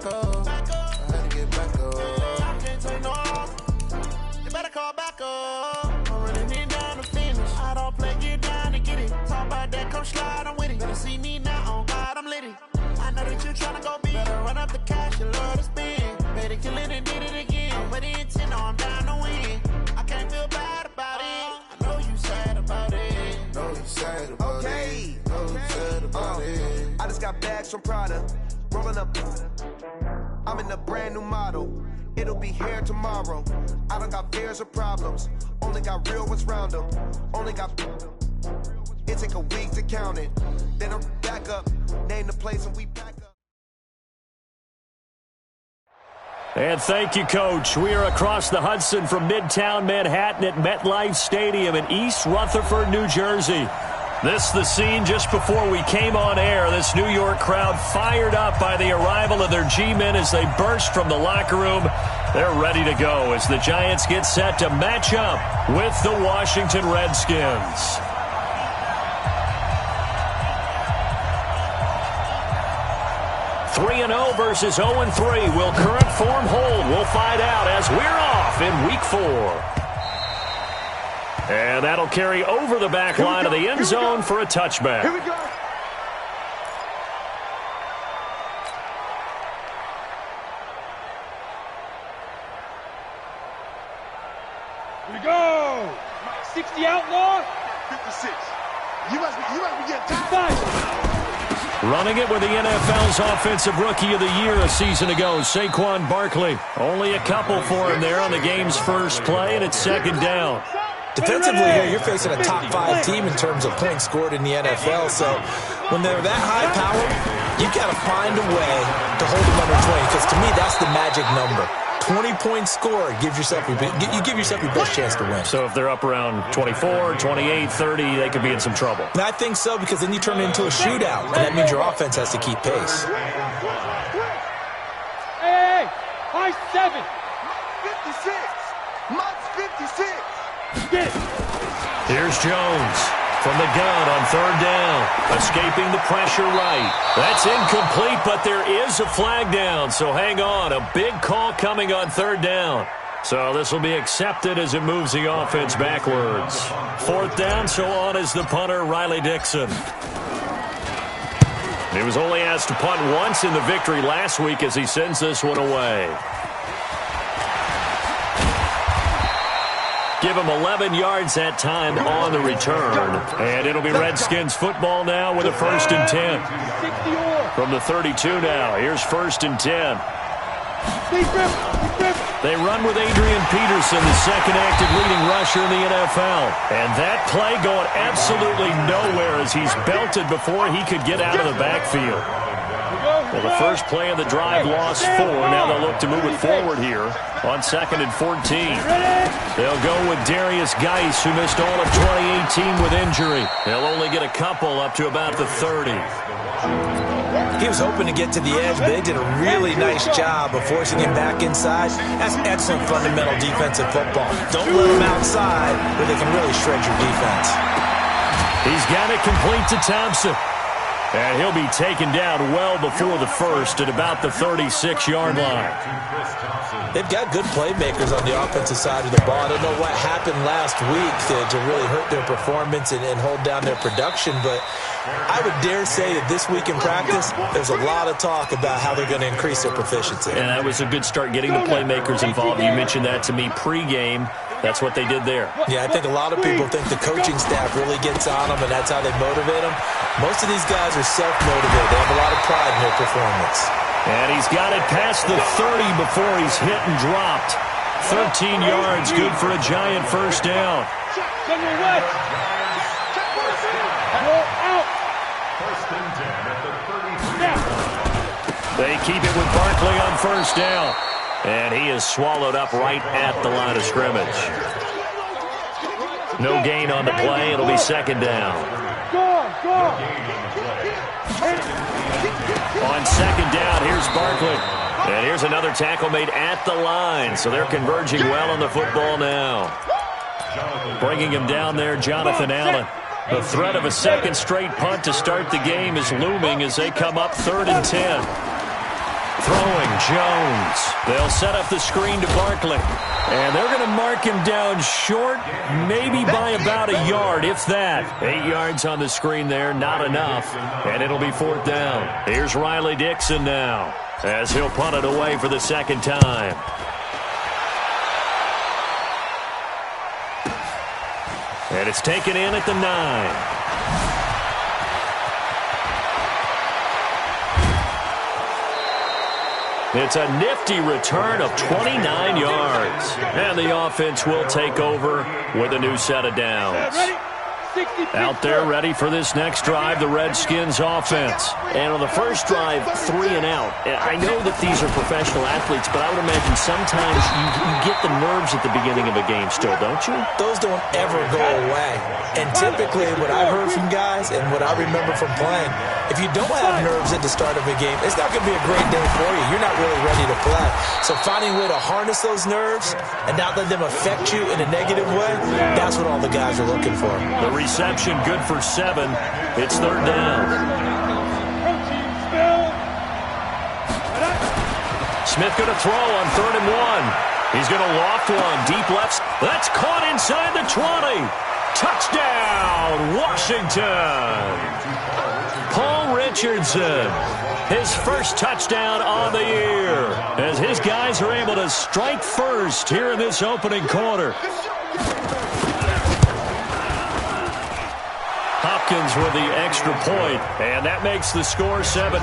back up. I had to get back up. I can't tell no. You better call back up. I'm running it down to finish. I don't play, get down to get it. Talk about that, come slide, I'm with it. Better see me now, on God, I'm litty. I know that you tryna go big. Better run up the cash, you love to spend. Better kill it and did it again. I'm with the intent, no, I'm down to win. I can't feel bad about it. I know you sad about it. Know you sad about it. Know you sad about it. I just got bags from Prada. Rolling up. I'm in a brand new model. It'll be here tomorrow. I don't got fears or problems. Only got real ones round them. Only got. It take a week to count it. Then I'm back up. Name the place and we back up. And thank you, Coach. We are across the Hudson from Midtown Manhattan at MetLife Stadium in East Rutherford, New Jersey. This the scene just before we came on air. This New York crowd fired up by the arrival of their G-men as they burst from the locker room. They're ready to go as the Giants get set to match up with the Washington Redskins. 3-0 versus 0-3. Will current form hold? We'll find out as we're off in Week 4. And that'll carry over the back line of the end zone for a touchback. Here we go. Here we go. 60 outlaw. 56. You must be getting tired. Running it with the NFL's Offensive Rookie of the Year a season ago, Saquon Barkley. Only a couple for him there on the game's first play, and it's second down. Defensively here, you're facing a top 5 team in terms of points scored in the NFL, so when they're that high powered, you've got to find a way to hold them under 20, because to me, that's the magic number. 20-point score, you give yourself your best chance to win. So if they're up around 24, 28, 30, they could be in some trouble. And I think so, because then you turn it into a shootout, and that means your offense has to keep pace. Hey, high 7. 56. Get it. Here's Jones from the gun on third down. Escaping the pressure right. That's incomplete, but there is a flag down, so hang on. A big call coming on third down. So this will be accepted as it moves the offense backwards. Fourth down, so on is the punter, Riley Dixon. He was only asked to punt once in the victory last week as he sends this one away. Give him 11 yards that time on the return. And it'll be Redskins football now with a 1st and 10. From the 32 now, here's 1st and 10. They run with Adrian Peterson, the second active leading rusher in the NFL. And that play going absolutely nowhere as he's belted before he could get out of the backfield. Well, the first play of the drive lost 4. Now they'll look to move it forward here on 2nd and 14. They'll go with Darius Geis, who missed all of 2018 with injury. They'll only get a couple up to about the 30. He was hoping to get to the edge, but they did a really nice job of forcing him back inside. That's excellent fundamental defensive football. Don't let him outside where they can really shred your defense. He's got it complete to Thompson. And he'll be taken down well before the first at about the 36-yard line. They've got good playmakers on the offensive side of the ball. I don't know what happened last week to really hurt their performance and hold down their production, but I would dare say that this week in practice, there's a lot of talk about how they're going to increase their proficiency. And that was a good start getting the playmakers involved. You mentioned that to me pregame. That's what they did there. Yeah, I think a lot of people think the coaching staff really gets on them, and that's how they motivate them. Most of these guys are self-motivated. They have a lot of pride in their performance. And he's got it past the 30 before he's hit and dropped. 13 yards, good for a Giant first down. They keep it with Barkley on first down. And he is swallowed up right at the line of scrimmage. No gain on the play. It'll be second down. On second down, here's Barkley. And here's another tackle made at the line. So they're converging well on the football now. Bringing him down there, Jonathan Allen. The threat of a second straight punt to start the game is looming as they come up 3rd and 10. Throwing Jones. They'll set up the screen to Barkley. And they're going to mark him down short, maybe by about a yard, if that. 8 yards on the screen there, not enough. And it'll be 4th down. Here's Riley Dixon now, as he'll punt it away for the 2nd time. And it's taken in at the 9. It's a nifty return of 29 yards. And the offense will take over with a new set of downs. Out there ready for this next drive, the Redskins offense. And on the first drive, 3 and out. I know that these are professional athletes, but I would imagine sometimes you get the nerves at the beginning of a game still, don't you? Those don't ever go away. And typically what I've heard from guys and what I remember from playing, if you don't have nerves at the start of a game, it's not going to be a great day for you. You're not really ready to play. So finding a way to harness those nerves and not let them affect you in a negative way, that's what all the guys are looking for. The reception good for 7. It's 3rd down. Smith going to throw on 3rd and 1. He's going to loft one deep left. That's caught inside the 20. Touchdown, Washington. Paul Richardson, his first touchdown on the year, as his guys are able to strike first here in this opening quarter. Hopkins with the extra point, and that makes the score 7-0.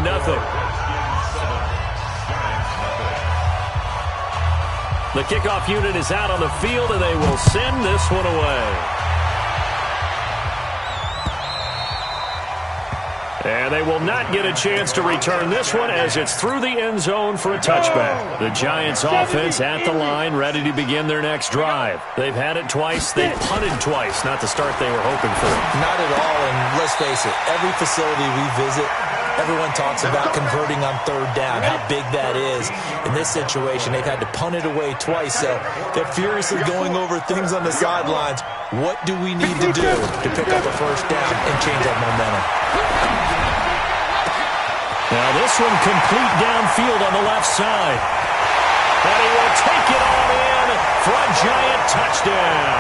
The kickoff unit is out on the field, and they will send this one away. And they will not get a chance to return this one as it's through the end zone for a touchback. The Giants offense at the line, ready to begin their next drive. They've had it twice. They've punted twice. Not the start they were hoping for. Not at all, and let's face it, every facility we visit, everyone talks about converting on 3rd down, how big that is. In this situation, they've had to punt it away twice, so they're furiously going over things on the sidelines. What do we need to do to pick up a 1st down and change that momentum? Now this one complete downfield on the left side. And he will take it on in for a Giant touchdown.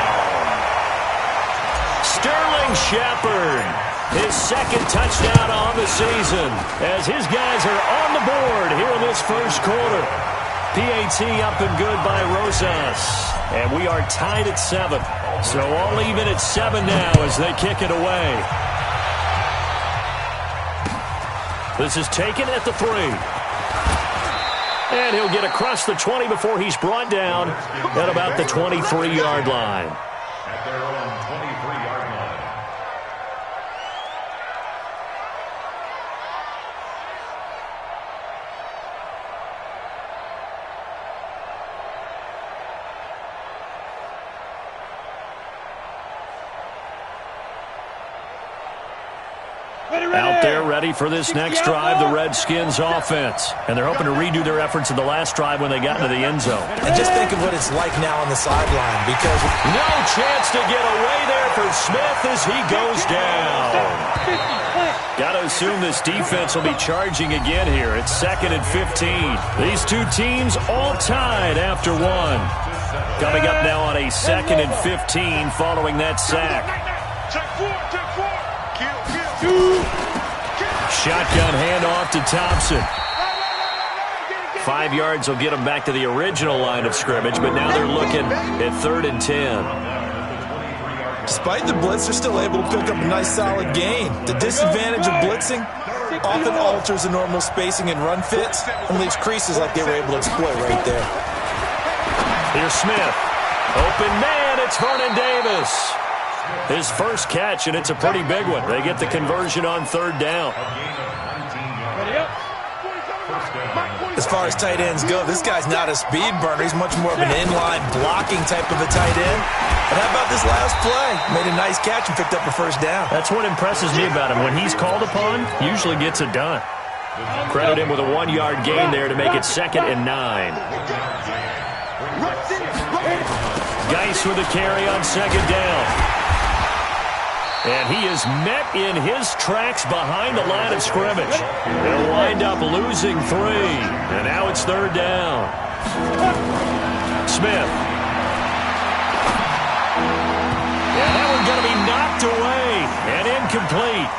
Sterling Shepard, his 2nd touchdown on the season, as his guys are on the board here in this first quarter. PAT up and good by Rosas. And we are tied at 7. So all even at 7 now as they kick it away. This is taken at the 3. And he'll get across the 20 before he's brought down at about the 23-yard line. At their own 23-yard line. Out there ready for this next drive, the Redskins offense. And they're hoping to redo their efforts in the last drive when they got into the end zone. And just think of what it's like now on the sideline, because no chance to get away there for Smith as he goes down. Got to assume this defense will be charging again here. It's 2nd and 15. These two teams all tied after 1. Coming up now on a 2nd and 15 following that sack. Shotgun handoff to Thompson. 5 yards will get them back to the original line of scrimmage, but now they're looking at 3rd and 10. Despite the blitz, they're still able to pick up a nice solid gain. The disadvantage of blitzing often alters the normal spacing and run fits and leaves creases like they were able to exploit right there. Here's Smith. Open man, it's Vernon Davis. His first catch, and it's a pretty big one. They get the conversion on 3rd down. As far as tight ends go, this guy's not a speed burner. He's much more of an inline blocking type of a tight end. And how about this last play? Made a nice catch and picked up a 1st down. That's what impresses me about him. When he's called upon, usually gets it done. Credit him with a 1-yard gain there to make it 2nd and 9. Geis with a carry on 2nd down. And he is met in his tracks behind the line of scrimmage. They'll wind up losing 3. And now it's 3rd down. Smith. Yeah, that one going to be knocked away and incomplete.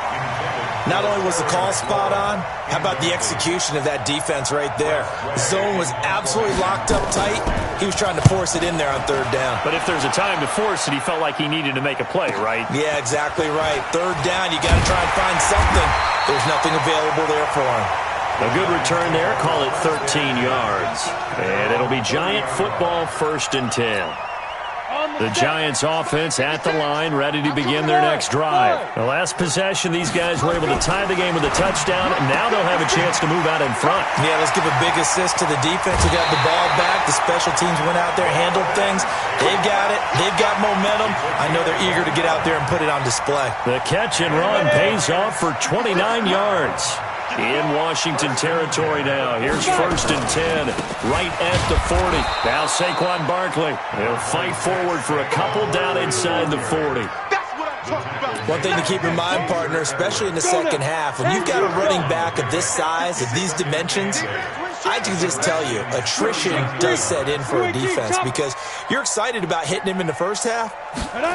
Not only was the call spot on, how about the execution of that defense right there? The zone was absolutely locked up tight. He was trying to force it in there on 3rd down. But if there's a time to force it, he felt like he needed to make a play, right? Yeah, exactly right. 3rd down, you got to try and find something. There's nothing available there for him. A good return there, call it 13 yards. And it'll be Giant football, 1st and 10. The Giants offense at the line, ready to begin their next drive. The last possession, these guys were able to tie the game with a touchdown, and now they'll have a chance to move out in front. Yeah, let's give a big assist to the defense who got the ball back. The special teams went out there, handled things. They've got it. They've got momentum. I know they're eager to get out there and put it on display. The catch and run pays off for 29 yards. In Washington territory now. Here's 1st and 10, right at the 40. Now Saquon Barkley. He'll fight forward for a couple down inside the 40. One thing to keep in mind, partner, especially in the second half, when you've got a running back of this size, of these dimensions, I can just tell you, attrition does set in for a defense because you're excited about hitting him in the first half.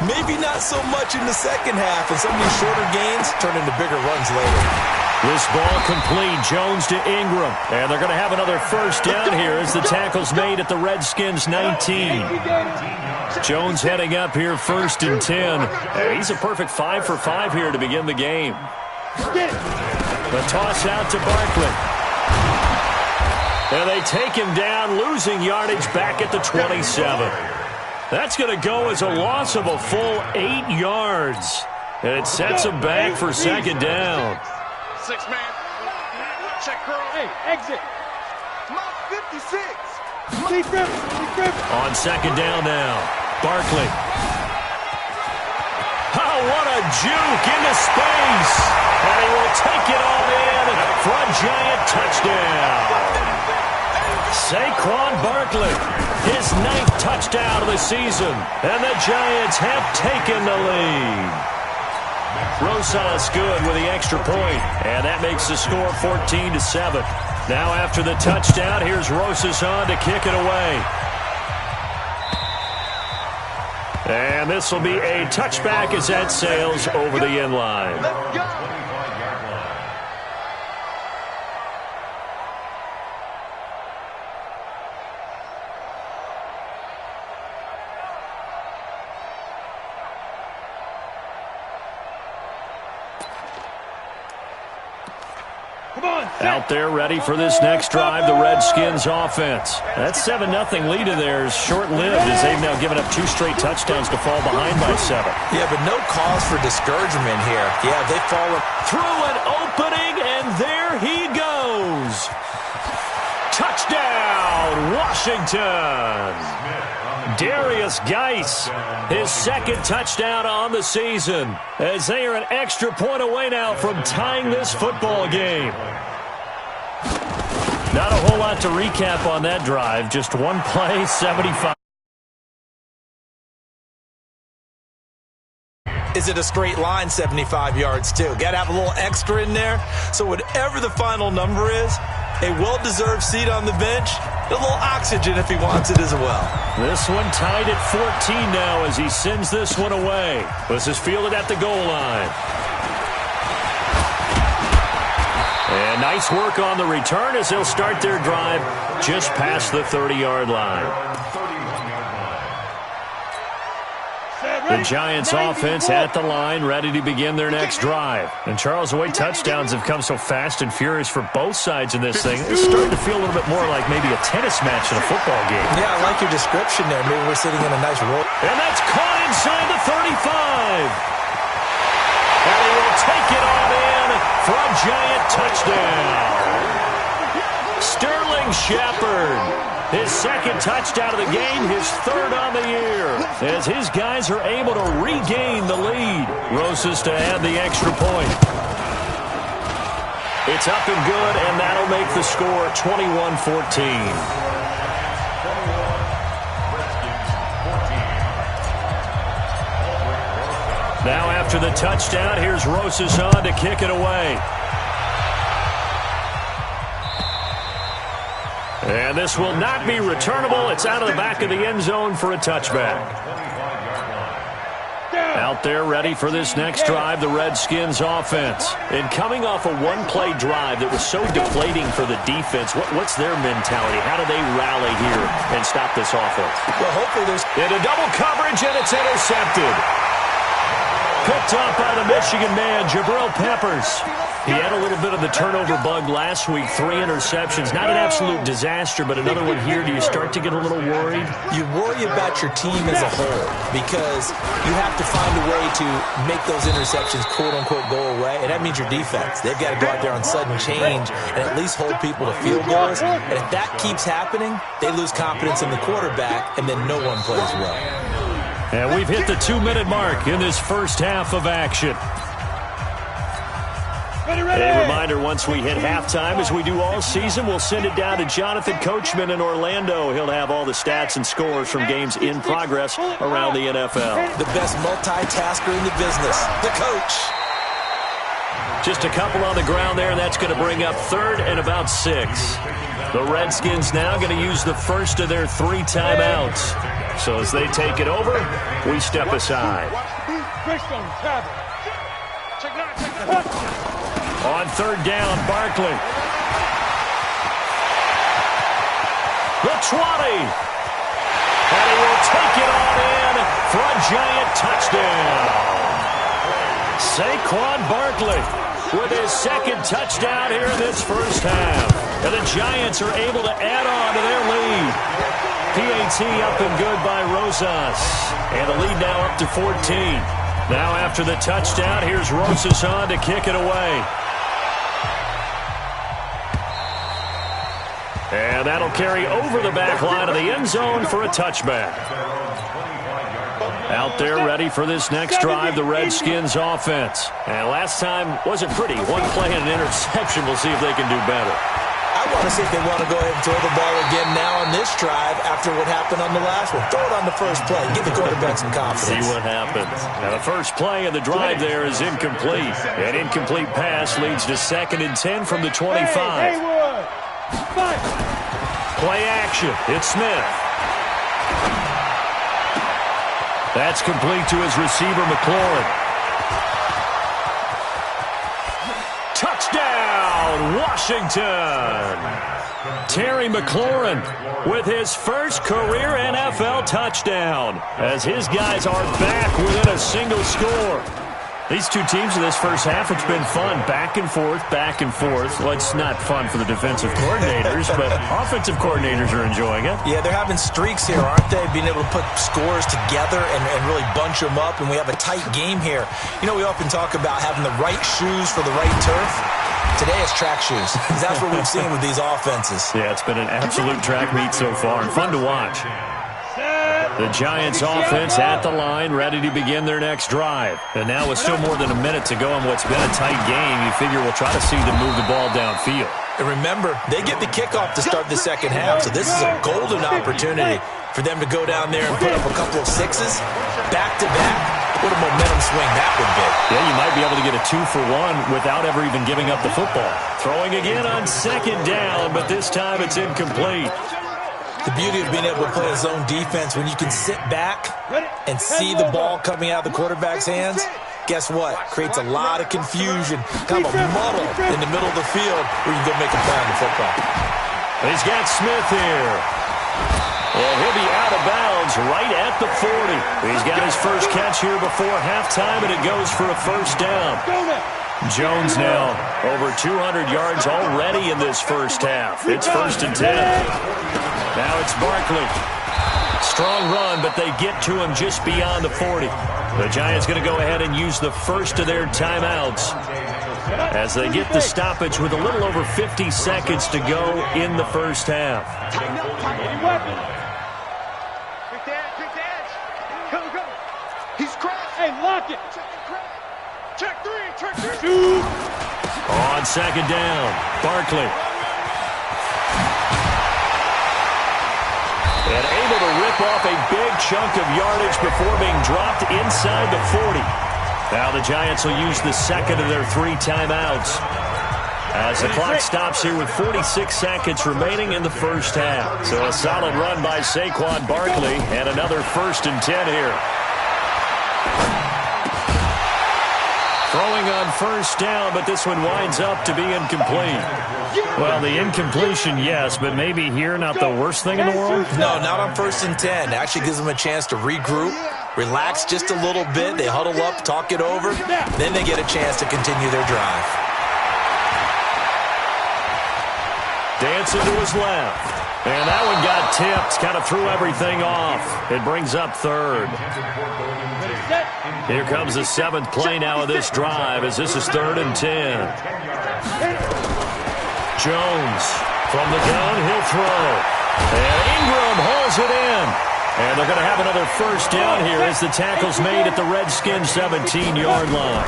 Maybe not so much in the second half, and some of these shorter gains turn into bigger runs later. This ball complete, Jones to Ingram. And they're going to have another 1st down here as the tackle's made at the Redskins' 19. Jones heading up here 1st and 10. And he's a perfect 5 for 5 here to begin the game. The toss out to Barkley. And they take him down, losing yardage back at the 27. That's going to go as a loss of a full 8 yards. And it sets him back for 2nd down. 6-man. Check curl. Hey, exit. My 56. Keep grip. On 2nd down now. Barkley. Oh, what a juke into space. And he will take it all in for a Giant touchdown. Saquon Barkley, his 9th touchdown of the season. And the Giants have taken the lead. Rosas good with the extra point, and that makes the score 14-7. Now after the touchdown, here's Rosas on to kick it away. And this will be a touchback as that sails over the end line. Out there ready for this next drive, the Redskins offense. That 7-0 lead of theirs short-lived as they've now given up 2 straight touchdowns to fall behind by 7. Yeah, but no cause for discouragement here. Yeah, they've fallen through an opening, and there he goes. Touchdown, Washington. Darius Geis, his 2nd touchdown on the season, as they are an extra point away now from tying this football game. Not a whole lot to recap on that drive. Just one play, 75. Is it a straight line, 75 yards, too? Got to have a little extra in there. So whatever the final number is, a well-deserved seat on the bench, a little oxygen if he wants it as well. This one tied at 14 now as he sends this one away. This is fielded at the goal line. And nice work on the return as they'll start their drive just past the 30-yard line. The Giants offense at the line, ready to begin their next drive. And Charles, the way touchdowns have come so fast and furious for both sides in this thing, it's starting to feel a little bit more like maybe a tennis match in a football game. Yeah, I like your description there. Maybe we're sitting in a nice roll. And that's caught inside the 35. And he will take it on in for a Giant touchdown. Sterling Shepard, his 2nd touchdown of the game, his 3rd on the year, as his guys are able to regain the lead. Rosas to add the extra point. It's up and good, and that'll make the score 21-14. Now after the touchdown, here's Rosas on to kick it away. And this will not be returnable. It's out of the back of the end zone for a touchback. Out there ready for this next drive, the Redskins offense. And coming off a one-play drive that was so deflating for the defense, what's their mentality? How do they rally here and stop this offense? Well, hopefully there's... Into double coverage, and it's intercepted. Picked up by the Michigan man, Jabril Peppers. He had a little bit of the turnover bug last week, 3 interceptions. Not an absolute disaster, but another one here. Do you start to get a little worried? You worry about your team as a whole because you have to find a way to make those interceptions, quote-unquote, go away, and that means your defense. They've got to go out there on sudden change and at least hold people to field goals. And if that keeps happening, they lose confidence in the quarterback, and then no one plays well. And we've hit the 2-minute mark in this first half of action. A reminder, once we hit halftime, as we do all season, we'll send it down to Jonathan Coachman in Orlando. He'll have all the stats and scores from games in progress around the NFL. The best multitasker in the business, the coach. Just a couple on the ground there, and that's going to bring up 3rd and about 6. The Redskins now going to use the first of their 3 timeouts. So as they take it over, we step aside. On 3rd down, Barkley. The 20. And he will take it on in for a giant touchdown. Saquon Barkley with his 2nd touchdown here in this first half. And the Giants are able to add on to their lead. PAT up and good by Rosas. And the lead now up to 14. Now after the touchdown, here's Rosas on to kick it away. And that'll carry over the back line of the end zone for a touchback. Out there ready for this next drive, the Redskins offense. And last time wasn't pretty. 1 play and an interception. We'll see if they can do better. I want to see if they want to go ahead and throw the ball again now on this drive after what happened on the last one. Throw it on the first play. Give the quarterback some confidence. See what happens. Now the first play of the drive there is incomplete. An incomplete pass leads to 2nd and 10 from the 25. Play action. It's Smith. That's complete to his receiver, McLaurin. Touchdown, Washington. Terry McLaurin with his first career NFL touchdown as his guys are back within a single score. These two teams in this first half, it's been fun. Back and forth, back and forth. Well, it's not fun for the defensive coordinators, but offensive coordinators are enjoying it. Yeah, they're having streaks here, aren't they? Being able to put scores together and really bunch them up, and we have a tight game here. You know, we often talk about having the right shoes for the right turf. Today it's track shoes. That's what we've seen with these offenses. Yeah, it's been an absolute track meet so far, and fun to watch. The Giants offense at the line, ready to begin their next drive. And now with still more than a minute to go in what's been a tight game, you figure we'll try to see them move the ball downfield. And remember, they get the kickoff to start the second half, so this is a golden opportunity for them to go down there and put up a couple of 6s back-to-back. What a momentum swing that would be. Yeah, you might be able to get a 2-for-1 without ever even giving up the football. Throwing again on 2nd down, but this time it's incomplete. The beauty of being able to play a zone defense when you can sit back and see the ball coming out of the quarterback's hands, guess what? Creates a lot of confusion, kind of a muddle in the middle of the field where you can go make a play on the football. He's got Smith here. Well, he'll be out of bounds right at the 40. He's got his first catch here before halftime, and it goes for a first down. Jones now over 200 yards already in this first half. It's 1st and 10. Now it's Barkley. Strong run, but they get to him just beyond the 40. The Giants going to go ahead and use the first of their timeouts as they get the stoppage with a little over 50 seconds to go in the first half. He's cracked. Hey, lock it. Check 3. Shoot. On 2nd down, Barkley. And able to rip off a big chunk of yardage before being dropped inside the 40. Now the Giants will use the second of their 3 timeouts as the clock stops here with 46 seconds remaining in the first half. So a solid run by Saquon Barkley and another 1st and 10 here. Throwing on 1st down, but this one winds up to be incomplete. Well, the incompletion, yes, but maybe here not the worst thing in the world? No, not on 1st and 10. It actually gives them a chance to regroup, relax just a little bit. They huddle up, talk it over. Then they get a chance to continue their drive. Dancing to his left. And that one got tipped, kind of threw everything off. It brings up 3rd. Here comes the 7th play now of this drive as this is 3rd and 10. Jones from the gun, he'll throw. And Ingram hauls it in. And they're going to have another 1st down here as the tackle's made at the Redskins' 17-yard line.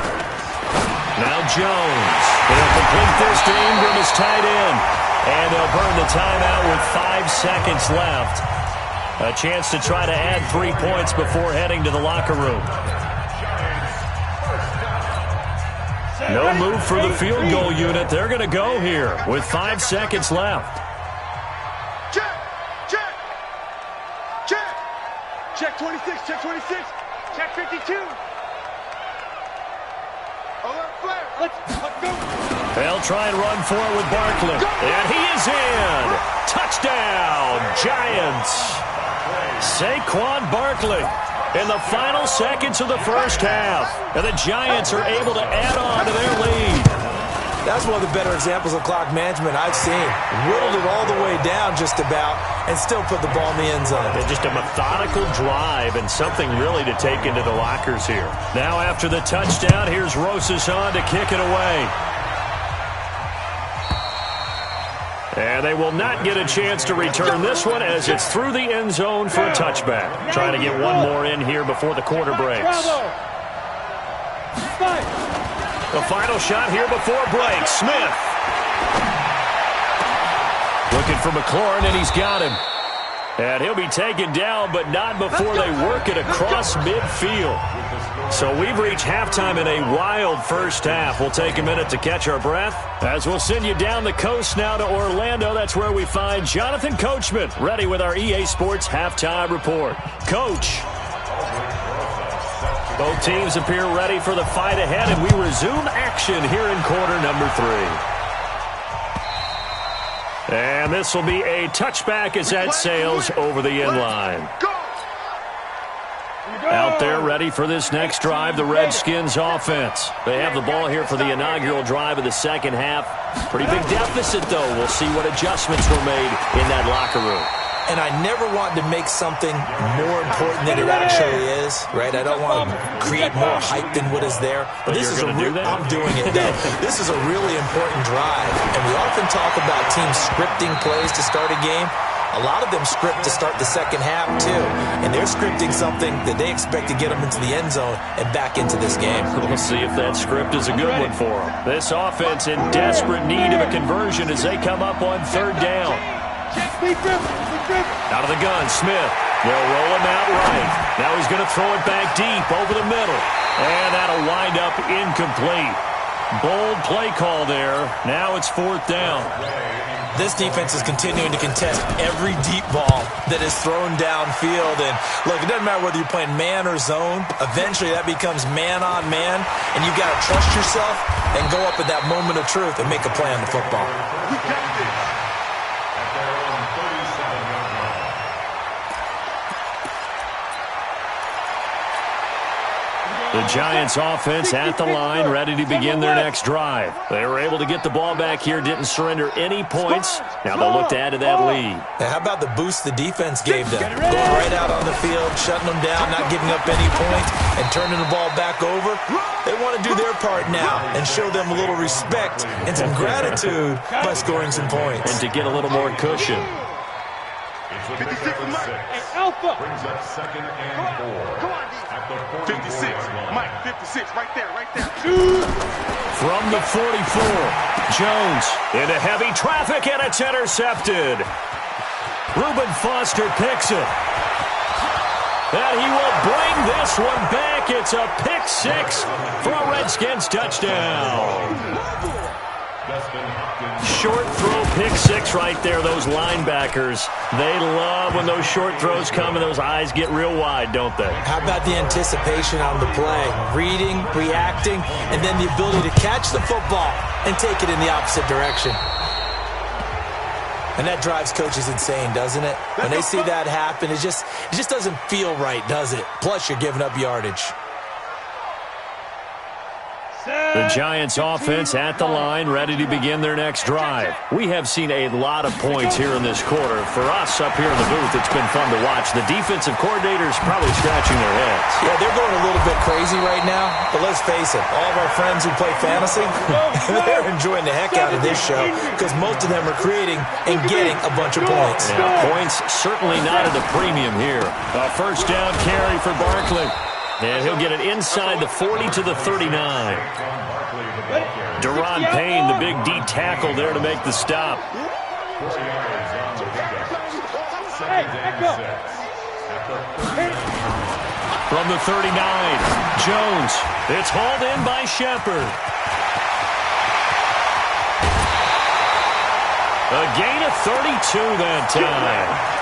Now Jones. They'll complete this to Ingram as tight end. And they'll burn the timeout with 5 seconds left. A chance to try to add 3 points before heading to the locker room. No move for the field goal unit. They're going to go here with 5 seconds left. Check, check, check. Check 26, check 26, check 52. Alert flare. Let's go. They'll try and run for it with Barkley. And he is in. Touchdown, Giants. Saquon Barkley in the final seconds of the first half. And the Giants are able to add on to their lead. That's one of the better examples of clock management I've seen. Whittled it all the way down just about and still put the ball in the end zone. And just a methodical drive and something really to take into the lockers here. Now after the touchdown, here's Rosas on to kick it away. And they will not get a chance to return this one as it's through the end zone for a touchback. Trying to get one more in here before the quarter breaks. The final shot here before break. Smith. Looking for McLaurin, and he's got him. And he'll be taken down, but not before they work it across midfield. So we've reached halftime in a wild first half. We'll take a minute to catch our breath as we'll send you down the coast now to Orlando. That's where we find Jonathan Coachman ready with our EA Sports Halftime Report. Coach. Both teams appear ready for the fight ahead, and we resume action here in quarter number 3. And this will be a touchback as that sails over the end line. Out there ready for this next drive, the Redskins offense. They have the ball here for the inaugural drive of the second half. Pretty big deficit, though. We'll see what adjustments were made in that locker room. And I never want to make something more important than it actually is, right? I don't want to create more hype than what is there. But this is I'm doing it, though. This is a really important drive. And we often talk about teams scripting plays to start a game. A lot of them script to start the second half, too. And they're scripting something that they expect to get them into the end zone and back into this game. We'll see if that script is a good one for them. This offense in desperate need of a conversion as they come up on 3rd down. Out of the gun, Smith. They'll roll him out right. Now he's going to throw it back deep over the middle. And that'll wind up incomplete. Bold play call there. Now it's 4th down. This defense is continuing to contest every deep ball that is thrown downfield. And look, it doesn't matter whether you're playing man or zone. Eventually that becomes man on man. And you've got to trust yourself and go up at that moment of truth and make a play on the football. We got this. The Giants offense at the line, ready to begin their next drive. They were able to get the ball back here, didn't surrender any points. Now they'll look to add to that lead. Now, how about the boost the defense gave them? Going right out on the field, shutting them down, not giving up any points, and turning the ball back over. They want to do their part now and show them a little respect and some gratitude by scoring some points. And to get a little more cushion. 56, Alpha. Brings up 2nd and 4. Come on, at the 56, Mike, 56, right there, right there. From the 44, Jones into heavy traffic, and it's intercepted. Reuben Foster picks it. And he will bring this one back. It's a pick six for a Redskins touchdown. Short throw pick six right there. Those linebackers, they love when those short throws come and those eyes get real wide, don't they? How about the anticipation on the play? Reading, reacting, and then the ability to catch the football and take it in the opposite direction. And that drives coaches insane, doesn't it? When they see that happen, it just doesn't feel right, does it? Plus, you're giving up yardage. The Giants offense at the line, ready to begin their next drive. We have seen a lot of points here in this quarter. For us up here in the booth, it's been fun to watch. The defensive coordinators probably scratching their heads. Yeah, they're going a little bit crazy right now, but let's face it, all of our friends who play fantasy, they're enjoying the heck out of this show because most of them are creating and getting a bunch of points. Yeah, points certainly not at a premium here. A first down carry for Barkley. And he'll get it inside the 40 to the 39. Deron Payne, the big D tackle there to make the stop. From the 39, Jones. It's hauled in by Shepard. A gain of 32 that time.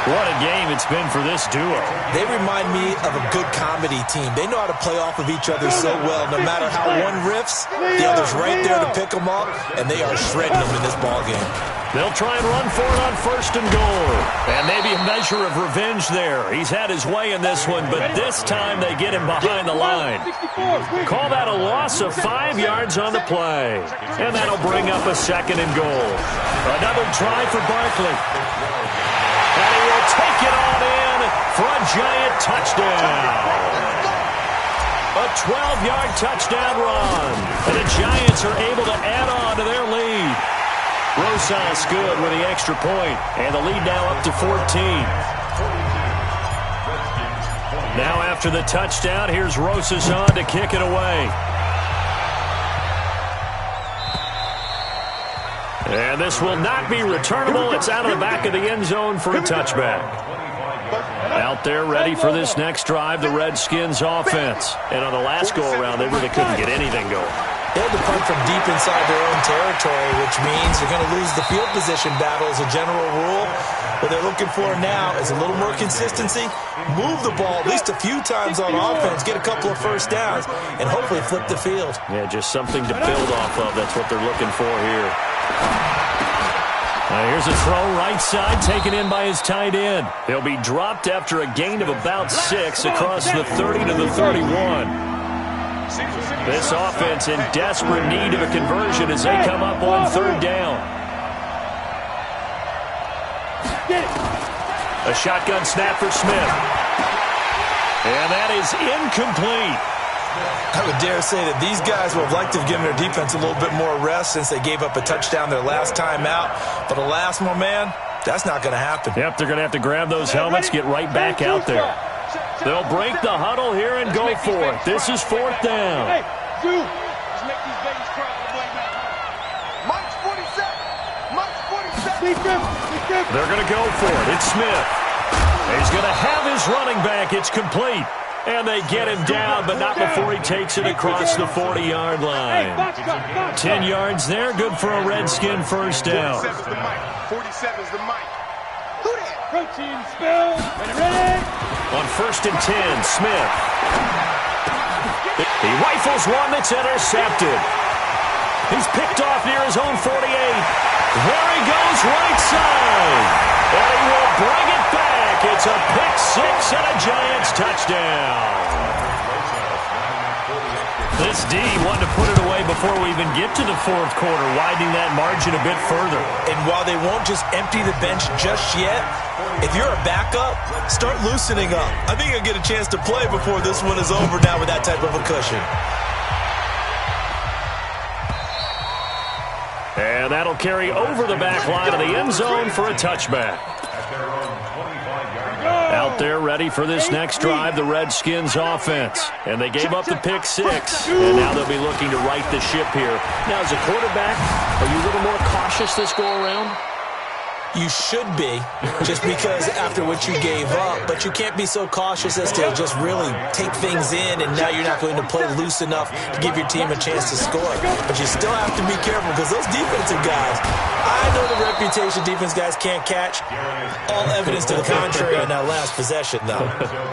What a game it's been for this duo. They remind me of a good comedy team. They know how to play off of each other so well. No matter how one riffs, the other's right there to pick them up, and they are shredding them in this ballgame. They'll try and run for it on first and goal. And maybe a measure of revenge there. He's had his way in this one, but this time they get him behind the line. Call that a loss of 5 yards on the play. And that'll bring up a second and goal. Another try for Barkley. And he will take it on in for a Giant touchdown. A 12-yard touchdown run. And the Giants are able to add on to their lead. Rosas good with the extra point. And the lead now up to 14. Now after the touchdown, here's Rosas on to kick it away. And this will not be returnable. It's out of the back of the end zone for a touchback. Out there ready for this next drive, the Redskins offense. And on the last go-around, they really couldn't get anything going. They had to punt from deep inside their own territory, which means they're going to lose the field position battle as a general rule. What they're looking for now is a little more consistency, move the ball at least a few times on offense, get a couple of first downs, and hopefully flip the field. Yeah, just something to build off of. That's what they're looking for here. Here's a throw right side taken in by his tight end. He'll be dropped after a gain of about 6 across the 30 to the 31. This offense in desperate need of a conversion as they come up on third down. A shotgun snap for Smith. And that is incomplete. I would dare say that these guys would have liked to have given their defense a little bit more rest since they gave up a touchdown their last time out. But alas, my man, that's not going to happen. Yep, they're going to have to grab those helmets, get right back out there. They'll break the huddle here and go for it. This is fourth down. Hey, dude, just make these babies cry. Mike's 47. Mike's 47. They're going to go for it. It's Smith. He's going to have his running back. It's complete. And they get him down, but not before he takes it across the 40-yard line. 10 yards there, good for a Redskin first down. 47's the mic. Who that? Protein spill. Ready? On first and 10, Smith. He rifles one that's intercepted. He's picked off near his own 48. There he goes, right side. And he will bring it back. It's a pick six and a Giants touchdown. This D wanted to put it away before we even get to the fourth quarter, widening that margin a bit further. And while they won't just empty the bench just yet, if you're a backup, start loosening up. I think you'll get a chance to play before this one is over now with that type of a cushion. And that'll carry over the back line of the end zone for a touchback. Out there ready for this next drive, the Redskins offense. And they gave up the pick six. And now they'll be looking to right the ship here. Now, as a quarterback, are you a little more cautious this go-around? You should be, just because after what you gave up, but you can't be so cautious as to just really take things in, and now you're not going to play loose enough to give your team a chance to score. But you still have to be careful, because those defensive guys, I know the reputation defense guys can't catch. All evidence to the contrary on that last possession, though.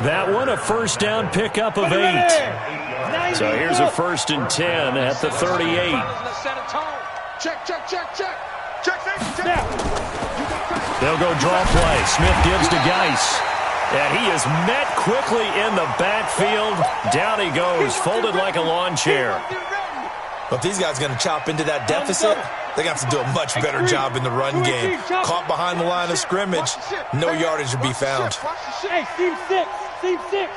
That one, a first down pickup of 8. So here's a 1st and 10 at the 38. Check, check, check, check. Check, check. They'll go draw play. Smith gives to Geis. And he is met quickly in the backfield. Down he goes, folded like a lawn chair. But if these guys are going to chop into that deficit, they're going to have to do a much better job in the run game. Caught behind the line of scrimmage, no yardage to be found. Hey, team 6. Team 6.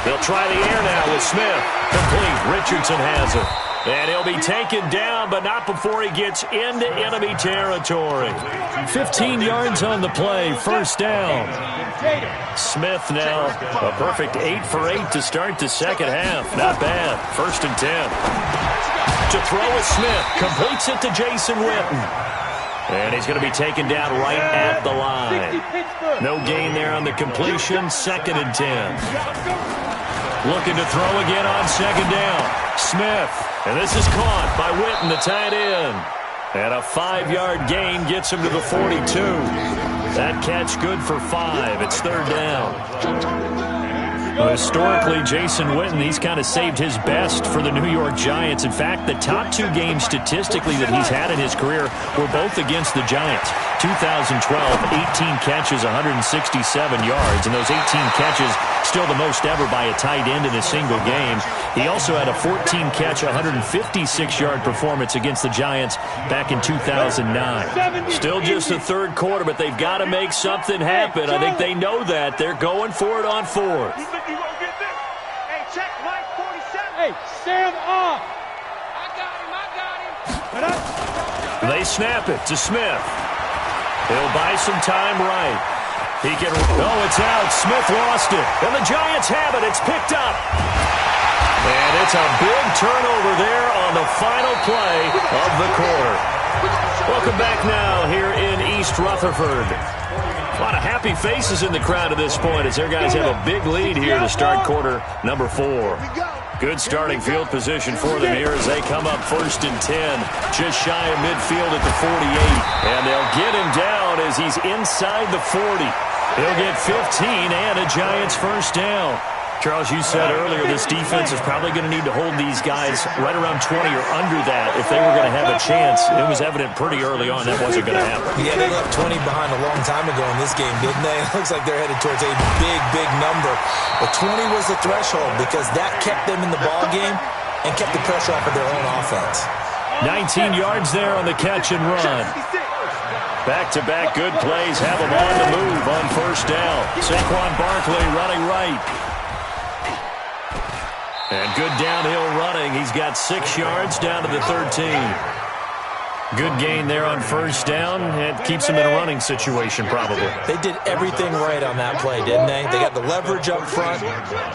They'll try the air now with Smith. Complete. Richardson has it. And he'll be taken down, but not before he gets into enemy territory. 15 yards on the play, first down. Smith now a perfect 8 for 8 to start the second half. Not bad. 1st and 10. To throw is Smith. Completes it to Jason Witten. And he's going to be taken down right at the line. No gain there on the completion. 2nd and 10. Looking to throw again on 2nd down. Smith. And this is caught by Witten, the tight end. And a 5-yard gain gets him to the 42. That catch good for 5. It's 3rd down. Well, historically, Jason Witten, he's kind of saved his best for the New York Giants. In fact, the top 2 games statistically that he's had in his career were both against the Giants. 2012, 18 catches, 167 yards. And those 18 catches, still the most ever by a tight end in a single game. He also had a 14-catch, 156-yard performance against the Giants back in 2009. Still just the 3rd quarter, but they've got to make something happen. I think they know that. They're going for it on 4th. Hey, check, Mike 47. Hey, stand up. I got him. They snap it to Smith. He'll buy some time right. He can, it's out. Smith lost it. And the Giants have it. It's picked up. And it's a big turnover there on the final play of the quarter. Welcome back now here in East Rutherford. A lot of happy faces in the crowd at this point as their guys have a big lead here to start quarter number 4. Good starting field position for them here as they come up 1st and 10, just shy of midfield at the 48. And they'll get him down as he's inside the 40. He'll get 15 and a Giants first down. Charles, you said earlier this defense is probably going to need to hold these guys right around 20 or under that if they were going to have a chance. It was evident pretty early on that wasn't going to happen. Yeah, they left 20 behind a long time ago in this game, didn't they? It looks like they're headed towards a big, big number. But 20 was the threshold because that kept them in the ball game and kept the pressure off of their own offense. 19 yards there on the catch and run. Back-to-back good plays have them on the move on 1st down. Saquon Barkley running right. And good downhill running. He's got 6 yards down to the 13. Good gain there on 1st down. It keeps him in a running situation probably. They did everything right on that play, didn't they? They got the leverage up front,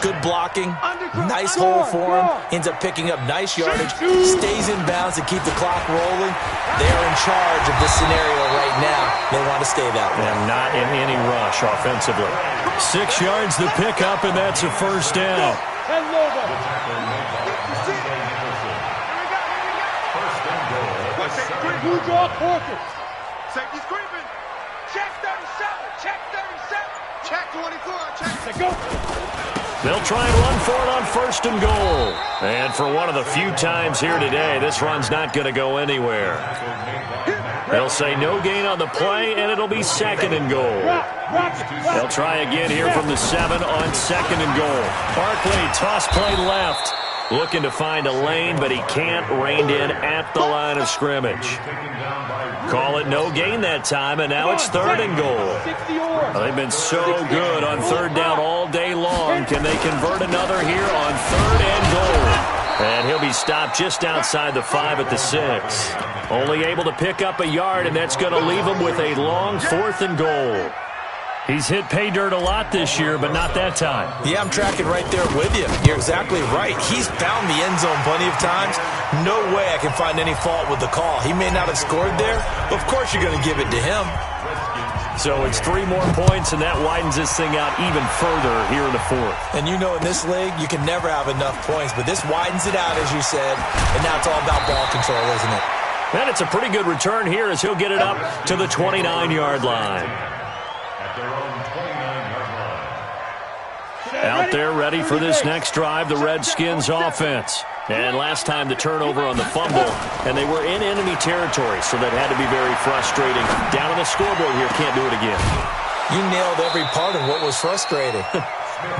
good blocking, nice hole for him, ends up picking up nice yardage, stays in bounds to keep the clock rolling. They are in charge of this scenario right now. They want to stay that way. And not in any rush offensively. 6 yards the pickup, and that's a 1st down. Who draw quarters? Safety's creeping. Check 37. Check 37. Check 24. Check. Go. They'll try and run for it on 1st and goal. And for one of the few times here today, this run's not going to go anywhere. They'll say no gain on the play, and it'll be 2nd and goal. They'll try again here from the 7 on 2nd and goal. Barkley, toss play left. Looking to find a lane, but he can't. Reined in at the line of scrimmage. Call it no gain that time, and now it's 3rd and goal. Well, they've been so good on 3rd down all day long. Can they convert another here on 3rd and goal? And he'll be stopped just outside the 5 at the 6. Only able to pick up a yard, and that's going to leave him with a long 4th and goal. He's hit pay dirt a lot this year, but not that time. Yeah, I'm tracking right there with you. You're exactly right. He's found the end zone plenty of times. No way I can find any fault with the call. He may not have scored there, but of course you're going to give it to him. So it's 3 more points, and that widens this thing out even further here in the fourth. And you know in this league, you can never have enough points, but this widens it out, as you said, and now it's all about ball control, isn't it? And it's a pretty good return here as he'll get it up to the 29-yard line. At their own 29-yard line. Out there ready for this next drive, the Redskins offense. And last time the turnover on the fumble, and they were in enemy territory, so that had to be very frustrating. Down on the scoreboard here, can't do it again. You nailed every part of what was frustrating.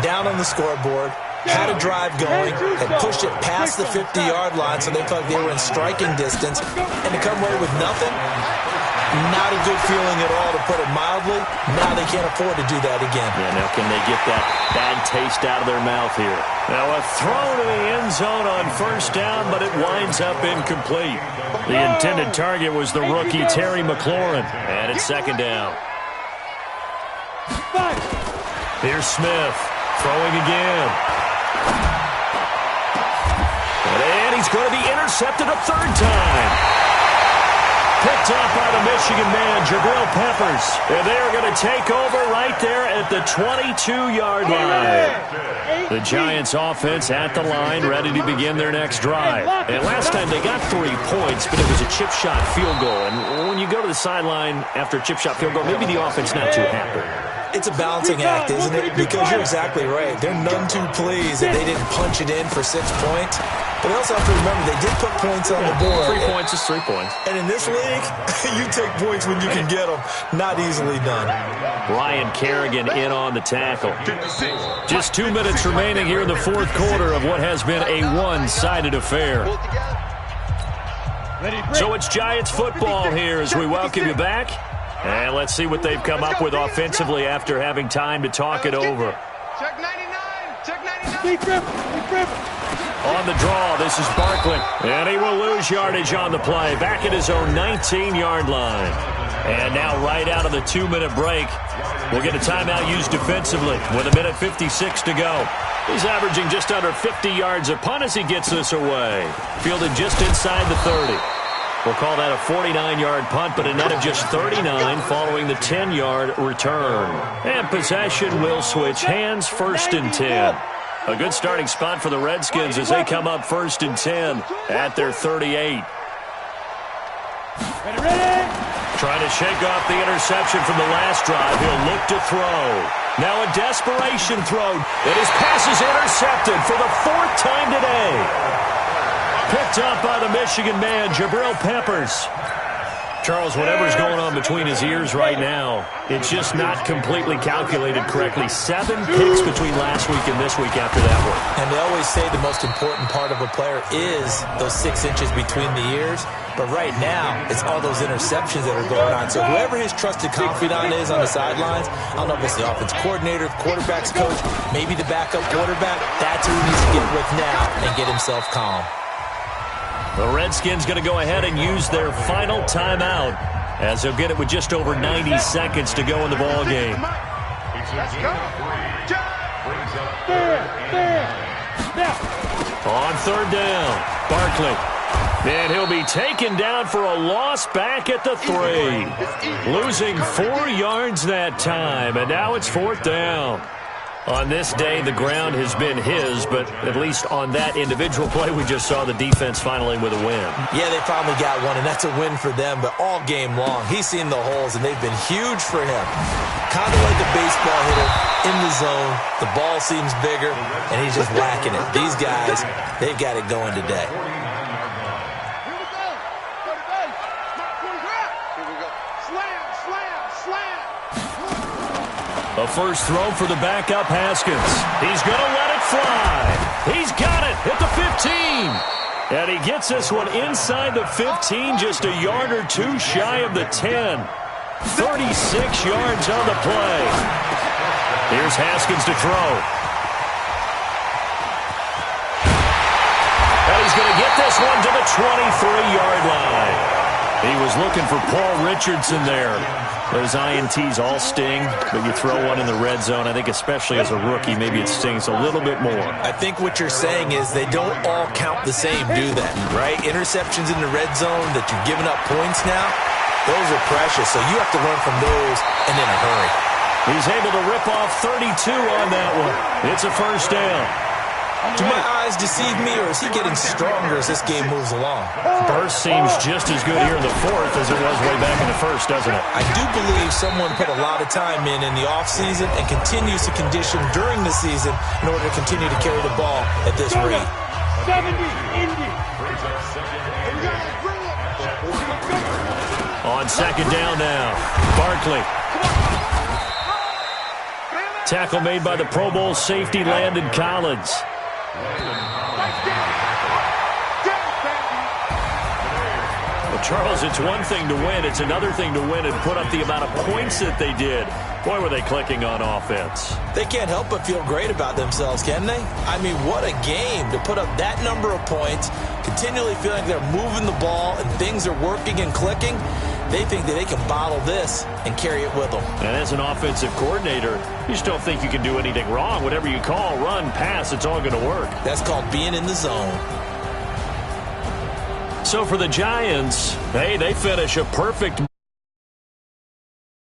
Down on the scoreboard, had a drive going, had pushed it past the 50-yard line so they felt like they were in striking distance, and to come away with nothing, not a good feeling at all, to put it mildly. Now they can't afford to do that again. Yeah, now can they get that bad taste out of their mouth here? Now a throw to the end zone on first down, but it winds up incomplete. The intended target was the rookie Terry McLaurin, and it's second down. Here's Smith, throwing again. And he's going to be intercepted a third time. Picked up by the Michigan man, Jabril Peppers. And they are going to take over right there at the 22-yard line. The Giants offense at the line, ready to begin their next drive. And last time they got 3 points, but it was a chip shot field goal. And when you go to the sideline after a chip shot field goal, maybe the offense not too happy. It's a balancing act, isn't it? Because you're exactly right. They're none too pleased that they didn't punch it in for 6 points. But they also have to remember they did put points on the board. 3 points is 3 points. And in this league, you take points when you can get them. Not easily done. Ryan Kerrigan in on the tackle. Just 2 minutes remaining here in the fourth quarter of what has been a one-sided affair. So it's Giants football here as we welcome you back. And let's see what they've come up with offensively after having time to talk it over. Check 99. Check 99. On the draw, this is Barkley. And he will lose yardage on the play. Back at his own 19-yard line. And now right out of the 2-minute break, we'll get a timeout used defensively with 1:56 to go. He's averaging just under 50 yards a punt as he gets this away. Fielded just inside the 30. We'll call that a 49-yard punt, but a net of just 39 following the 10-yard return. And possession will switch hands, 1st and 10. A good starting spot for the Redskins as they come up 1st and 10 at their 38. Trying to shake off the interception from the last drive. He'll look to throw. Now a desperation throw. And his pass is intercepted for the 4th time today. Picked up by the Michigan man, Jabril Peppers. Charles, whatever's going on between his ears right now, it's just not completely calculated correctly. 7 picks between last week and this week after that one. And they always say the most important part of a player is those 6 inches between the ears. But right now, it's all those interceptions that are going on. So whoever his trusted confidant is on the sidelines, I don't know if it's the offense coordinator, the quarterback's coach, maybe the backup quarterback, that's who he needs to get with now and get himself calm. The Redskins going to go ahead and use their final timeout as they'll get it with just over 90 seconds to go in the ball game. On 3rd down, Barkley. And he'll be taken down for a loss back at the 3. Losing 4 yards that time, and now it's 4th down. On this day, the ground has been his, but at least on that individual play, we just saw the defense finally with a win. Yeah, they finally got one, and that's a win for them, but all game long, he's seen the holes, and they've been huge for him. Kind of like a baseball hitter in the zone. The ball seems bigger, and he's just whacking it. These guys, they've got it going today. A first throw for the backup Haskins. He's going to let it fly. He's got it at the 15. And he gets this one inside the 15, just a yard or 2 shy of the 10. 36 yards on the play. Here's Haskins to throw. And he's going to get this one to the 23-yard line. He was looking for Paul Richardson there. Those INTs all sting, but you throw one in the red zone. I think especially as a rookie, maybe it stings a little bit more. I think what you're saying is they don't all count the same, do they? Right? Interceptions in the red zone that you're giving up points now, those are precious. So you have to learn from those and in a hurry. He's able to rip off 32 on that one. It's a first down. Do my eyes deceive me, or is he getting stronger as this game moves along? Burst seems just as good here in the fourth as it was way back in the first, doesn't it? I do believe someone put a lot of time in the offseason and continues to condition during the season in order to continue to carry the ball at this rate. 70, Indy. On second down now, Barkley. Tackle made by the Pro Bowl safety Landon Collins. Well, Charles, it's one thing to win. It's another thing to win and put up the amount of points that they did. Boy, were they clicking on offense. They can't help but feel great about themselves, can they? I mean, what a game to put up that number of points, continually feeling they're moving the ball and things are working and clicking. They think that they can bottle this and carry it with them. And as an offensive coordinator, you just don't think you can do anything wrong. Whatever you call, run, pass, it's all going to work. That's called being in the zone. So for the Giants, hey, they finish a perfect